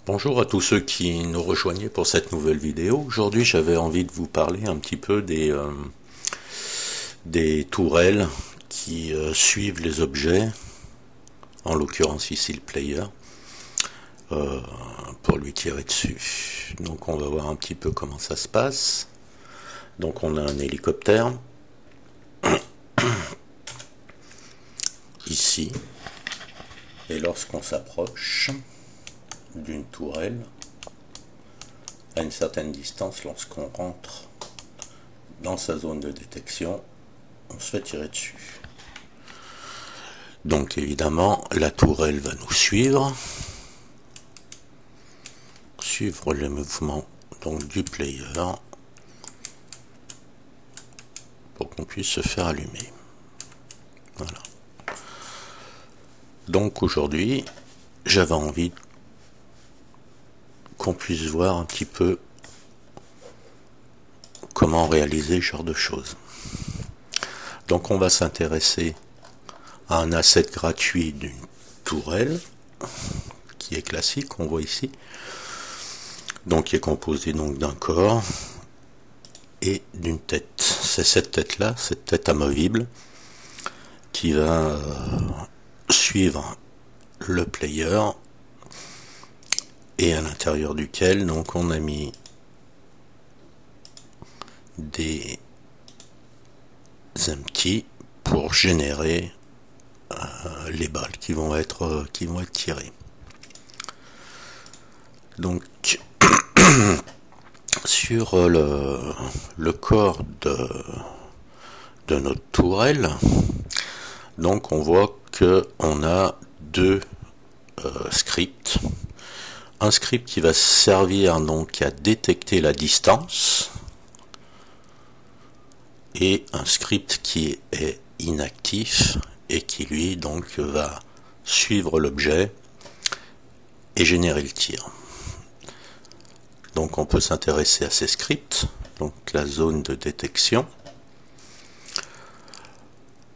Bonjour à tous ceux qui nous rejoignaient pour cette nouvelle vidéo. Aujourd'hui, j'avais envie de vous parler un petit peu des tourelles qui suivent les objets, en l'occurrence ici le player, pour lui tirer dessus. Donc on va voir un petit peu comment ça se passe. Donc on a un hélicoptère ici, et lorsqu'on s'approche d'une tourelle à une certaine distance, lorsqu'on rentre dans sa zone de détection, on se fait tirer dessus. Donc évidemment, la tourelle va nous suivre les mouvements donc du player pour qu'on puisse se faire allumer. Voilà. Donc aujourd'hui, j'avais envie qu'on puisse voir un petit peu comment réaliser ce genre de choses. Donc on va s'intéresser à un asset gratuit d'une tourelle qui est classique, on voit ici, donc qui est composé donc d'un corps et d'une tête. C'est cette tête-là, cette tête amovible, qui va suivre le player et à l'intérieur duquel donc on a mis des empty pour générer les balles qui vont être tirées. Donc sur le corps de notre tourelle, donc on voit que on a deux scripts. Un script qui va servir donc à détecter la distance et un script qui est inactif et qui lui donc va suivre l'objet et générer le tir. Donc on peut s'intéresser à ces scripts, donc la zone de détection.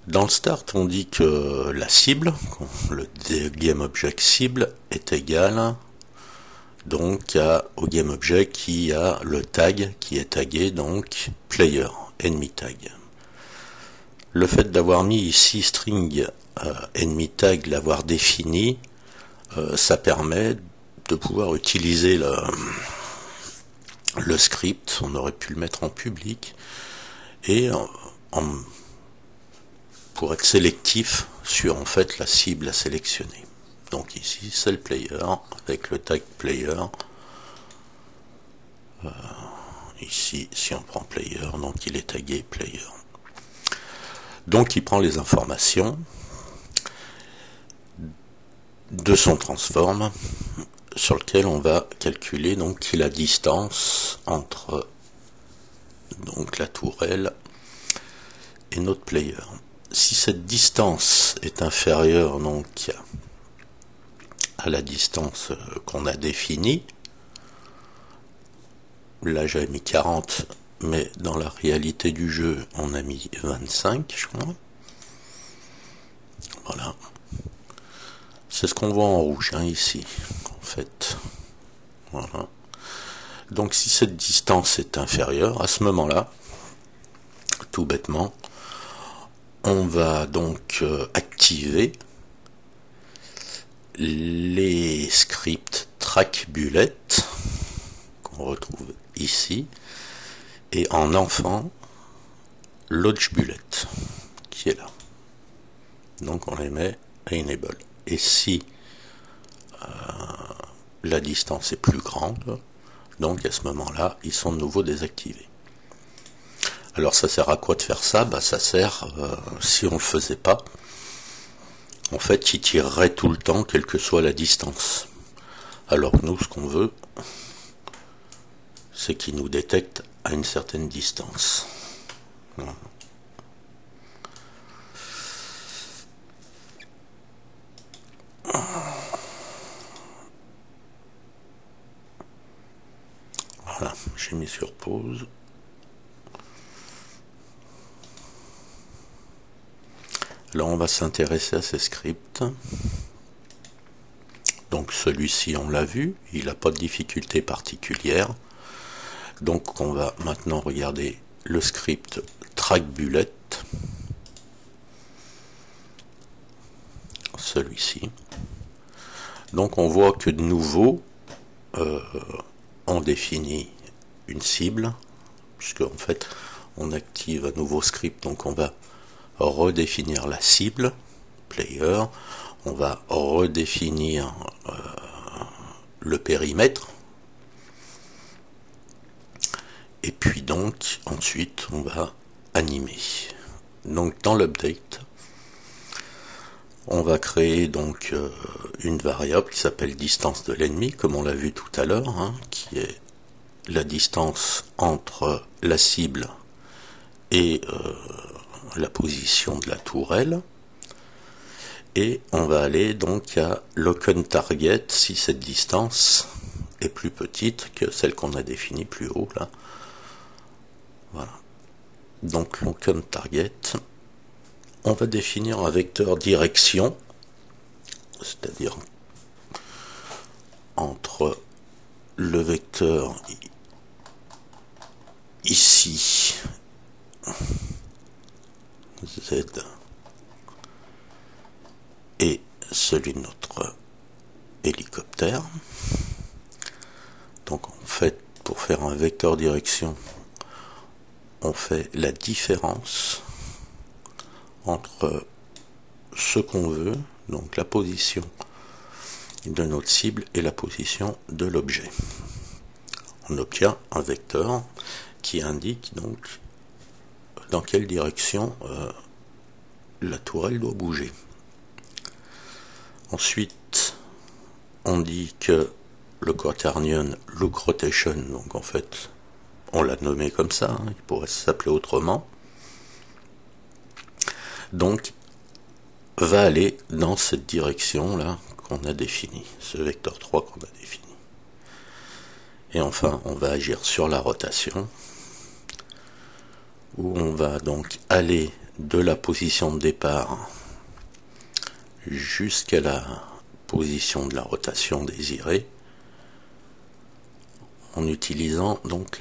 Dans le start, on dit que la cible, le GameObject cible, est égal donc au GameObject qui a le tag qui est tagué donc player, enemy tag. Le fait d'avoir mis ici string enemy tag, l'avoir défini, ça permet de pouvoir utiliser le script. On aurait pu le mettre en public et pour être sélectif sur en fait la cible à sélectionner. Donc ici c'est le player avec le tag player. Ici si on prend player, donc il est tagué player. Donc il prend les informations de son transform sur lequel on va calculer donc la distance entre donc la tourelle et notre player. Si cette distance est inférieure donc à la distance qu'on a définie, là j'avais mis 40, mais dans la réalité du jeu on a mis 25 je crois. Voilà. C'est ce qu'on voit en rouge ici en fait. Voilà. Donc si cette distance est inférieure, à ce moment-là, tout bêtement, on va donc activer les scripts track bullet qu'on retrouve ici et en enfant lodge bullet qui est là. Donc on les met à enable. Et si la distance est plus grande, donc à ce moment-là, ils sont de nouveau désactivés. Alors ça sert à quoi de faire ça? Ça sert, si on ne le faisait pas, en fait, il tirerait tout le temps, quelle que soit la distance. Alors que nous, ce qu'on veut, c'est qu'il nous détecte à une certaine distance. Voilà. Voilà, j'ai mis sur pause. Là, on va s'intéresser à ces scripts. Donc celui-ci, on l'a vu, il n'a pas de difficulté particulière. Donc on va maintenant regarder le script track bullet, celui-ci. Donc on voit que de nouveau, on définit une cible, puisque en fait on active un nouveau script, donc on va redéfinir la cible, player, on va redéfinir le périmètre, et puis donc ensuite on va animer. Donc dans l'update, on va créer donc une variable qui s'appelle distance de l'ennemi, comme on l'a vu tout à l'heure, hein, qui est la distance entre la cible et la position de la tourelle. Et on va aller donc à lockOnTarget si cette distance est plus petite que celle qu'on a définie plus haut là. Voilà. Donc lockOnTarget, on va définir un vecteur direction, c'est-à-dire entre le vecteur ici Z et celui de notre hélicoptère. Donc en fait, pour faire un vecteur direction, on fait la différence entre ce qu'on veut, donc la position de notre cible et la position de l'objet. On obtient un vecteur qui indique donc dans quelle direction la tourelle doit bouger. Ensuite, on dit que le quaternion look rotation, donc en fait, on l'a nommé comme ça, hein, il pourrait s'appeler autrement, donc va aller dans cette direction là qu'on a définie, ce vecteur 3 qu'on a défini. Et enfin, on va agir sur la rotation, où on va donc aller de la position de départ jusqu'à la position de la rotation désirée, en utilisant donc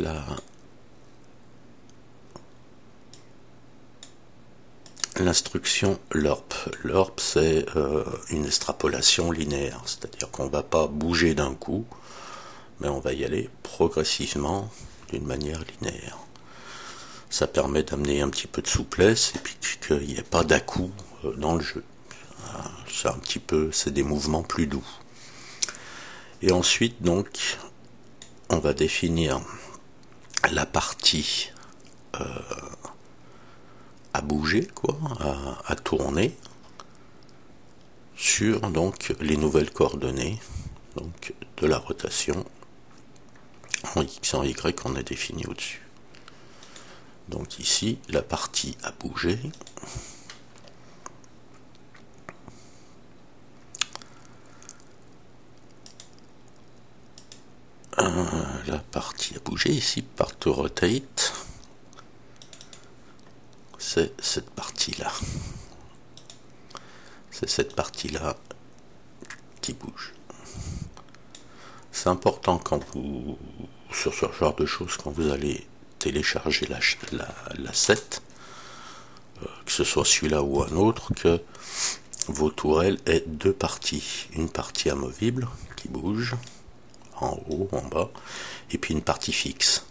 l'instruction LORP. LORP, c'est une extrapolation linéaire, c'est-à-dire qu'on ne va pas bouger d'un coup, mais on va y aller progressivement d'une manière linéaire. Ça permet d'amener un petit peu de souplesse et puis qu'il n'y ait pas d'à-coup dans le jeu. C'est un petit peu, c'est des mouvements plus doux. Et ensuite, donc, on va définir la partie à bouger, quoi, à tourner sur donc les nouvelles coordonnées donc de la rotation en X et en Y qu'on a défini au-dessus. Donc ici, la partie à bouger. La partie à bouger ici, part to rotate, c'est cette partie-là. C'est cette partie-là qui bouge. C'est important quand vous, sur ce genre de choses, quand vous allez télécharger l'asset, que ce soit celui-là ou un autre, que vos tourelles aient deux parties. Une partie amovible qui bouge, en haut, en bas, et puis une partie fixe.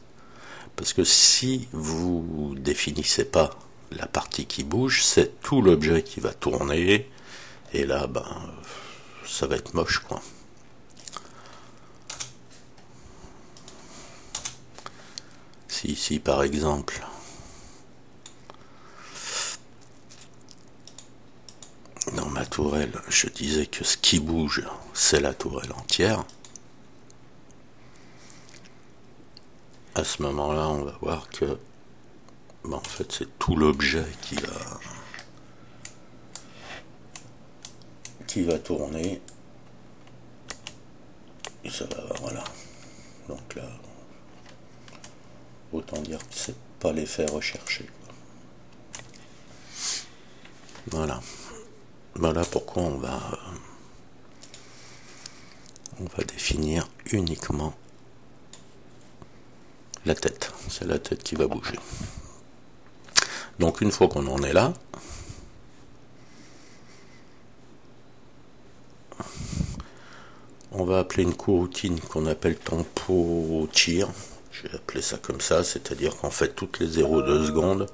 Parce que si vous définissez pas la partie qui bouge, c'est tout l'objet qui va tourner, et là, ben, ça va être moche, quoi. Si ici, par exemple, dans ma tourelle, je disais que ce qui bouge, c'est la tourelle entière, à ce moment-là, on va voir que, ben, en fait, c'est tout l'objet qui va tourner, et ça va, voilà. Donc là, autant dire que c'est pas l'effet recherché. Voilà. Voilà pourquoi on va on va définir uniquement la tête. C'est la tête qui va bouger. Donc une fois qu'on en est là, on va appeler une coroutine qu'on appelle tempo tir. Je vais appeler ça comme ça, c'est-à-dire qu'en fait toutes les 0,2 secondes,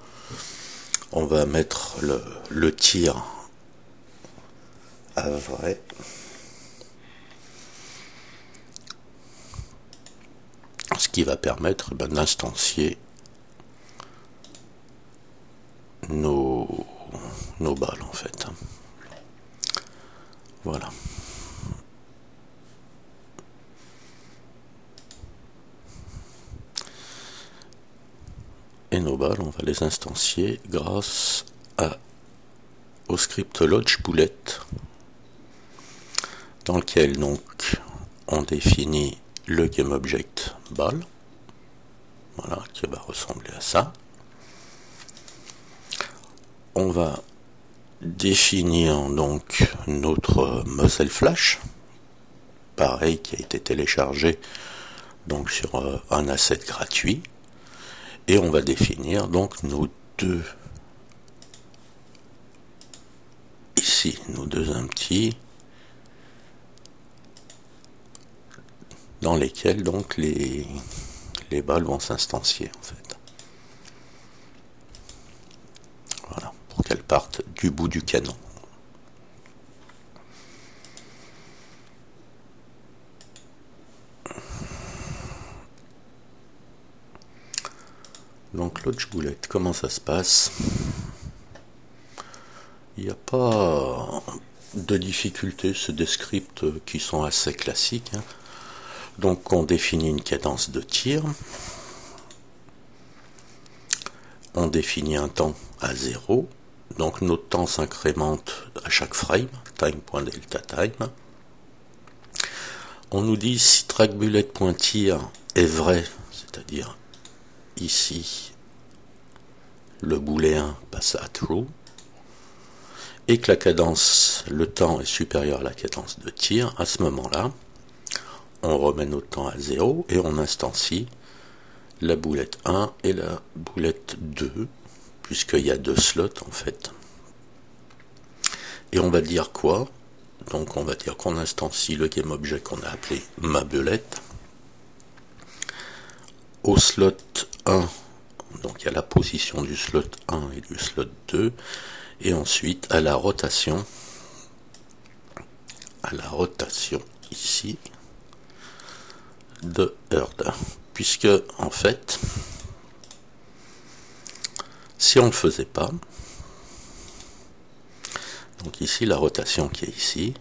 on va mettre le tir à vrai. Ce qui va permettre d'instancier nos balles en fait. Voilà. Et nos balles, on va les instancier grâce au script Lodge Bullet, dans lequel donc on définit le GameObject balle, voilà, qui va ressembler à ça. On va définir donc notre muzzle flash, pareil, qui a été téléchargé donc sur un asset gratuit, et on va définir donc nos deux empties dans lesquels donc les balles vont s'instancier en fait. Voilà, pour qu'elles partent du bout du canon. Donc Lodge Bullet, comment ça se passe? Il n'y a pas de difficulté, c'est des scripts qui sont assez classiques. Donc on définit une cadence de tir, on définit un temps à 0, donc notre temps s'incrémente à chaque frame, time.delta time. On nous dit si trackBullet.tir est vrai, c'est-à-dire ici le booléen passe à true, et que la cadence, le temps est supérieur à la cadence de tir, à ce moment-là, on remet notre temps à 0 et on instancie la boulette 1 et la boulette 2, puisqu'il y a 2 slots en fait. Et on va dire quoi? Donc on va dire qu'on instancie le GameObject qu'on a appelé ma belette. Au slot 1, donc il y a la position du slot 1 et du slot 2, et ensuite à la rotation ici de Herd, puisque en fait si on ne le faisait pas, donc ici la rotation qui est ici,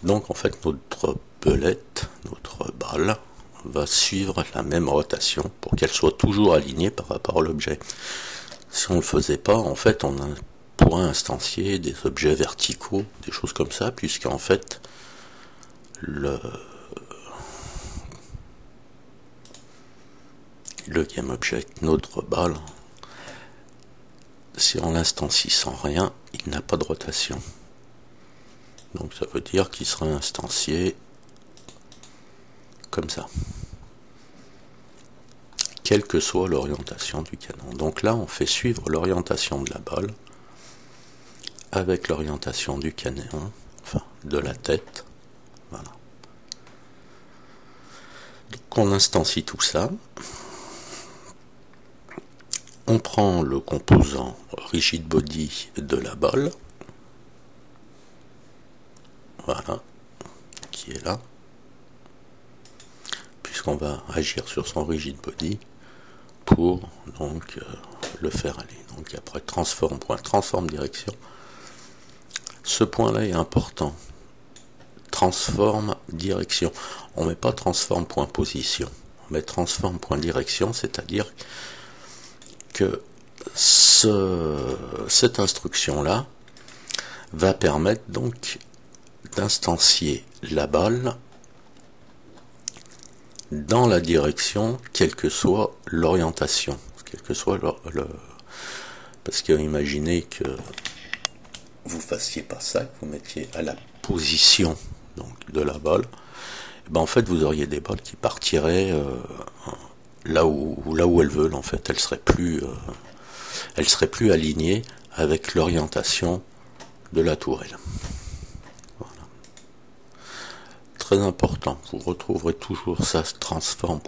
donc en fait notre belette, notre balle va suivre la même rotation pour qu'elle soit toujours alignée par rapport à l'objet. Si on ne le faisait pas, en fait on pourrait instancier des objets verticaux, des choses comme ça, puisqu'en fait le GameObject, notre balle, si on l'instancie sans rien, il n'a pas de rotation. Donc ça veut dire qu'il sera instancié comme ça, quelle que soit l'orientation du canon. Donc là on fait suivre l'orientation de la balle avec l'orientation du canon, enfin de la tête. Voilà. Donc on instancie tout ça. On prend le composant rigid body de la balle, voilà, qui est là, puisqu'on va agir sur son rigid body pour donc le faire aller. Donc après transform direction. Ce point-là est important. Transform direction. On ne met pas transform position. On met transform direction, c'est-à-dire que cette instruction-là va permettre donc d'instancier la balle dans la direction, quelle que soit l'orientation, quel que soit parce que imaginez que vous fassiez pas ça, que vous mettiez à la position donc de la balle ben en fait vous auriez des balles qui partiraient là où elles veulent. En fait, elles seraient plus alignées avec l'orientation de la tourelle. Voilà. Très important, vous retrouverez toujours ça transform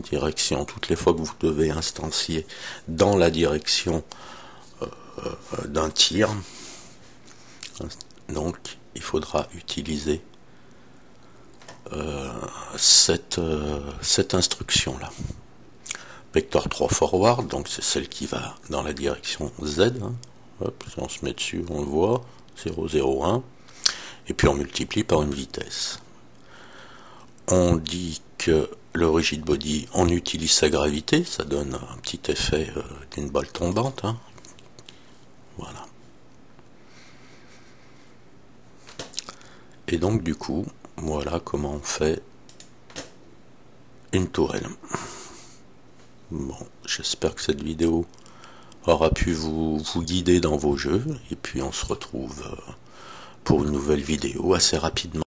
direction toutes les fois que vous devez instancier dans la direction d'un tir. Donc il faudra utiliser cette instruction là. Vector 3 forward, donc c'est celle qui va dans la direction Z. Hein. Hop, si on se met dessus, on le voit, 0,01. Et puis on multiplie par une vitesse. On dit que le rigid body, on utilise sa gravité, ça donne un petit effet d'une balle tombante. Hein. Voilà. Et donc du coup, voilà comment on fait une tourelle. Bon, j'espère que cette vidéo aura pu vous guider dans vos jeux, et puis on se retrouve pour une nouvelle vidéo assez rapidement.